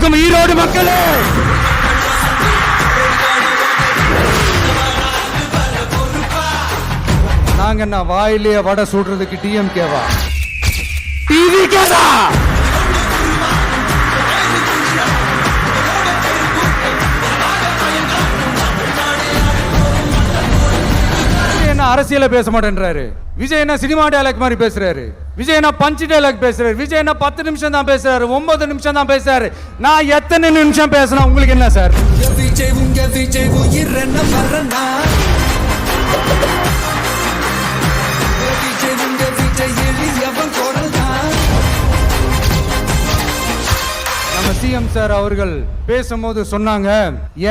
இருக்கும் ஈரோடு மக்களே, நாங்க என்ன வாயிலேயே வடை சுடுறதுக்கு டிஎம்கேவா டிவிகேவா? அரசியல பேச மாட்டேன்றாரு விஜய், என்ன சினிமா டயலாக் மாதிரி பேசுறாரு விஜய், என்ன பஞ்ச் டயலாக் பேசுறாரு விஜய், என்ன 10 நிமிஷம் தான் பேசுறாரு, 9 நிமிஷம் தான் பேசுறாரு. நான் எத்தனை நிமிஷம் பேசணும் உங்களுக்கு என்ன சார்? நம்ம சிஎம் சார் அவர்கள் பேசும்போது சொன்னாங்க,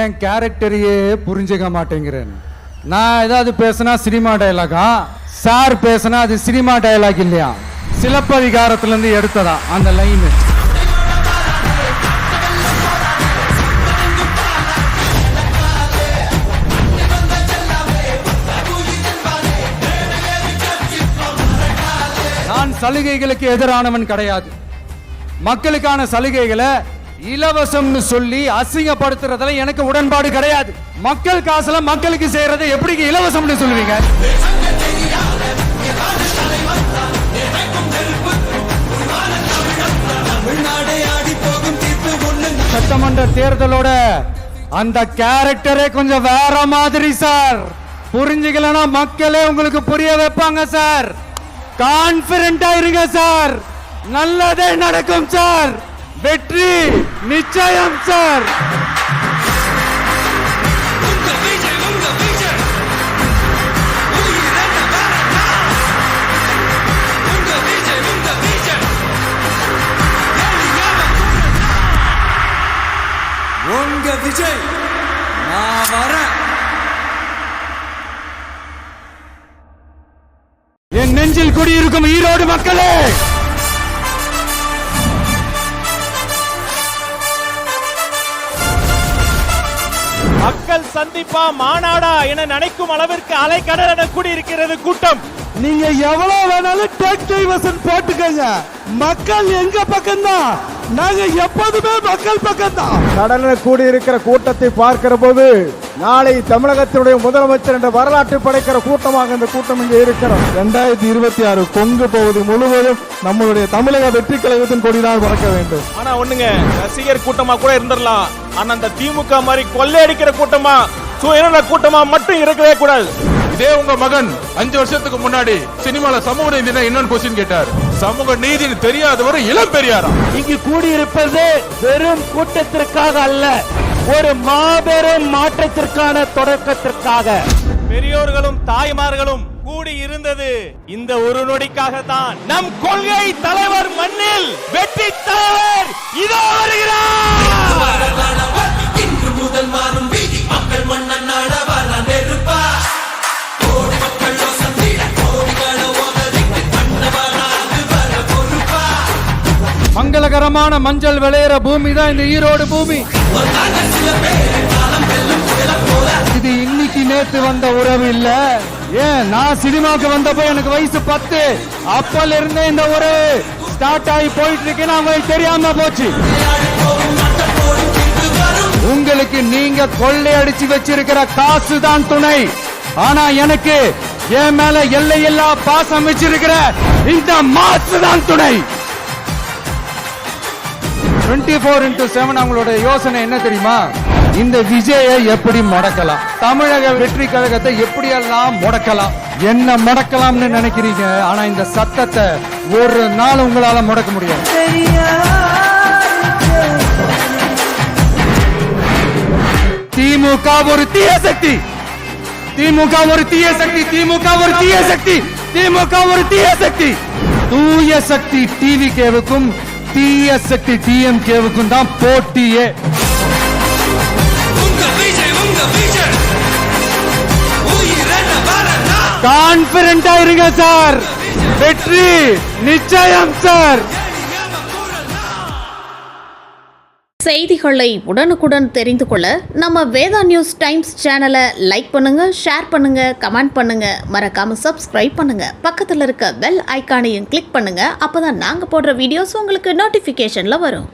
என் கேரக்டரையே புரிஞ்சுக்க மாட்டேங்கிறேன். நான் ஏதாவது பேசினா சினிமா டயலாகா, சார் பேசினா அது சினிமா டயலாக் இல்லையா, சிலப்பதிகாரத்திலிருந்து எடுத்ததா அந்த லைன். நான் சலுகைகளுக்கு எதிரானவன் கிடையாது. மக்களுக்கான சலுகைகளை இலவசம்னு சொல்லி அசிங்கப்படுத்துறதுல எனக்கு உடன்பாடு கிடையாது. மக்கள் காசுல மக்களுக்கு செய்யறதை எப்படி இலவசம்னு சொல்லுவீங்க? சட்டமன்ற தேர்தலோட அந்த கேரக்டரே கொஞ்சம் வேற மாதிரி சார். புரிஞ்சுக்கலன்னா மக்களே உங்களுக்கு புரிய வைப்பாங்க சார். கான்பிடென்ட்டா இருங்க சார், நல்லதே நடக்கும் சார், வெற்றி நிச்சயம் சார். உங்க விஜய் நான் வரேன். என் நெஞ்சில் குடியிருக்கும் ஈரோடு மக்களே, மக்கள் சந்திப்பா மாநாடா என நினைக்கும் அளவிற்கு அலைக்கடல் என கூடியிருக்கிறது கூட்டம். நீங்க எவ்வளவு வேணாலும் டேக் டைவர்ஷன் போட்டுக்கங்க, மக்கள் எங்க பக்கம் தான், நாங்க எப்போதுமே மக்கள் பக்கம் தான். கடலில் கூடியிருக்கிற கூட்டத்தை பார்க்கிற போது நாளை தமிழகத்தினுடைய முதலமைச்சர் என்ற வரலாற்று படைக்கிற கூட்டமாக இந்த கூட்டம் இங்கே இருக்கிறோம். 2026 கொங்கு பகுதி முழுவதும் நம்மளுடைய தமிழக வெற்றி கழகத்தின் கொடிதான் பறக்க வேண்டும். ஆனா ஒண்ணுங்க, ரசிகர் கூட்டமா கூட இருந்துடலாம், ஆனா அந்த திமுக மாதிரி கொள்ளையடிக்கிற கூட்டமா சுயநல கூட்டமா மட்டும் இருக்கவே கூடாது. இதே உங்க மகன் 5 வருஷத்துக்கு முன்னாடி சினிமால சமூக நீதினா என்னன்னு கொஸ்டின் கேட்டார். சமூக நீதினு தெரியாதவர் இளம் பெரியாரா? இங்கு கூடியிருப்பது வெறும் கூட்டத்திற்காக அல்ல, ஒரு மாபெரும் மாற்றத்திற்கான தொடக்கத்திற்காக. பெரியோர்களும் தாய்மார்களும் கூடி இருந்தது இந்த ஒரு நொடிக்காக தான். நம் கொள்கை தலைவர் மண்ணில் வெற்றி தலைவர் இதோ வருகிறார். முதல் மாறும் வீதி மக்கள் மன்னன் மங்களகரமான மஞ்சள் விளையிற பூமி தான் இந்த ஈரோடு பூமி. இது இன்னைக்கு நேத்து வந்த உறவு இல்ல. ஏன் நான் சினிமாக்கு வந்தப்போ எனக்கு வயசு 10, அப்பல இருந்தே இந்த உறவு ஸ்டார்ட் ஆகி போயிட்டு இருக்கு. உங்களுக்கு தெரியாம போச்சு. உங்களுக்கு நீங்க கொள்ளையடிச்சு வச்சிருக்கிற காசு தான் துணை, ஆனா எனக்கு என் மேல எல்லையில்லா பாசம் வச்சிருக்கிற இந்த மாசு தான் துணை. 24x7 அவங்களோட யோசனை என்ன தெரியுமா? இந்த விஜயை எப்படி முடக்கலாம், தமிழக வெற்றி கழகத்தை எப்படி எல்லாம் முடக்கலாம், என்ன முடக்கலாம்னு நினைக்கிறீங்க. ஆனா இந்த சத்தத்தை ஒரு நாள் உங்களால முடக்க முடியாது. திமுக ஒரு தீய சக்தி, திமுக ஒரு தீய சக்தி, திமுக ஒரு தீய சக்தி, திமுக ஒரு தீய சக்தி. தூய சக்தி டிவிகேவுக்கும் தீய சக்தி டிஎம்கேவுக்கும் தான் போட்டியே. கான்பிடென்ட்டா இருங்க சார், வெற்றி நிச்சயம் சார். செய்திகளை உடனுக்குடன் தெரிந்து கொள்ள நம்ம வேதா நியூஸ் டைம்ஸ் சேனலை லைக் பண்ணுங்க, ஷேர் பண்ணுங்க, கமெண்ட் பண்ணுங்க, மறக்காம சப்ஸ்கிரைப் பண்ணுங்க. பக்கத்தில் இருக்க பெல் ஐகானையும் கிளிக் பண்ணுங்க. அப்பதான் நாங்க போடுற வீடியோஸ் உங்களுக்கு நோட்டிபிகேஷன்ல வரும்.